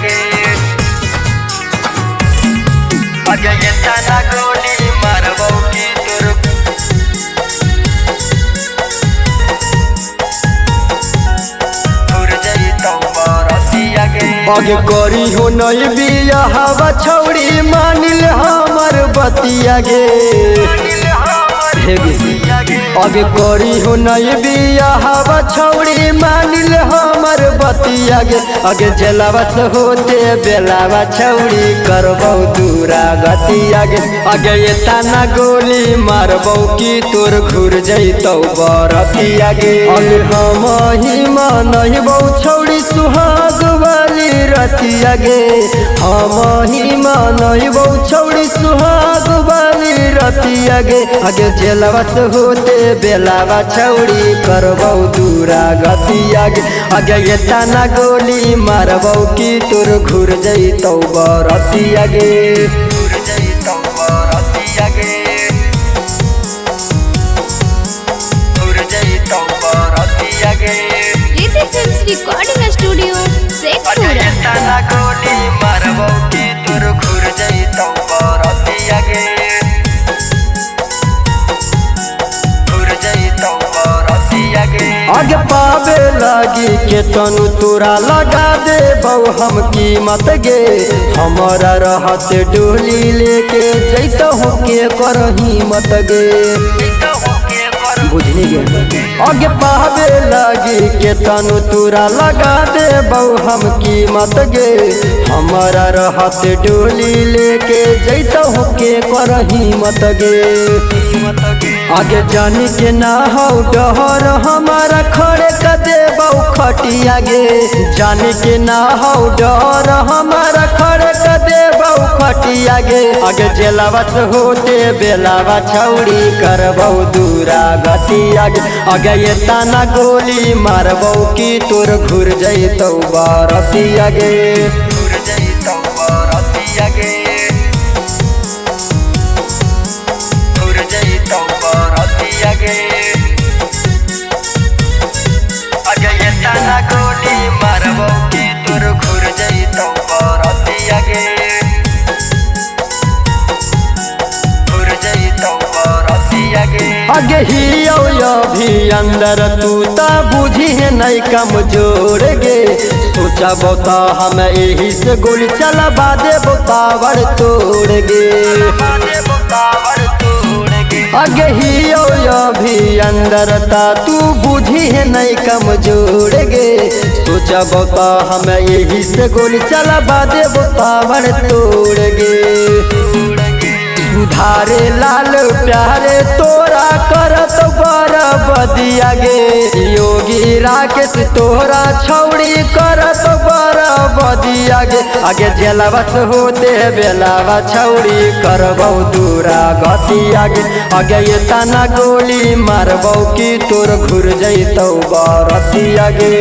गे अगे ये तना गोली मारबो की तोर उड़ जाई तो बरतिया गे आगे करी हो नई बिया हवा छौड़ी मानिल हमर बतिया गे आगे करी हो नई बिया हवा छौड़ी मानिल हमर बतिया गे आगे जलावा से होते बेलावा छौड़ी करबौ दूरा गतिया गे आगे ये ताना गोली मारबौ की तोर घुर जैतौ बरतिया गे आगे हम ही मानबौ छौड़ी सुहाग वाली रतिया गे हम ही मानबौ छौड़ी सुहाग वाली रतिया गे आगे जेलवा से होते बेलावा छौड़ी करबौ दूरा गतिया गे आगे ये ताना गोली मारबौ की तोर घुर जैतौ बरतिया गे उड़ जाई तो बरतिया गे उड़ जाई तो बरतिया गे Riddhi Films Recording Studio, अगे Sekpura. ये तना गोली मारबो की तोर घुर जाई तो बरतिया गे उड़ जाई तो बरतिया गे आगे पावे लागी के तनु तोरा लगा दे बहु हम कीमत गे हमारा रहत डोली लेके जैतो के करही मत गे बुझनी गे आगे पावे लागी के तनु तोरा लगा दे बहु हम कीमत गे हमारा रहत डोली लेके जैतो के करही मत गे आगे जानी के ना हो डहर हमारा खड़े कर दे बहु खटिया गे जानी के ना हो डहर हमारा खड़े कर दे बहु खटिया गे आगे जेलावा से होते बेलावा छौड़ी करबौ दूरा गतिया गे आगे ये ताना गोली मारबौ की तोर घुर जैतौ बरतिया गे उड़ जाई तो बरतिया गे उड़ जाई तो बरतिया गे अगे ये तना गोली मारबो की तोर घुर जाई तो बरतिया गे उड़ जाई तो बरतिया गे आगे ही अभी अंदर तू ता बुझी है नहीं कमजोर गे सोचा बोता हम यही से गोली चला बादे बोतावर तोड़ गे आगे ही अभी अंदर ता तू बुझी है नहीं कमजोर गे सोचा बोता हम यही से गोली चला बादे बोतावर तोड़ गे सुधारे लाल प्यारे तोरा करत बर बदिया गे योगी राकेश तोरा छौड़ी करत बर बदिया गे आगे जेलावा से होते बेलावा छौड़ी करबौ दूरा गतिया गे आगे ये ताना गोली मारबौ की तोर घुर जैतौ बरतिया गे।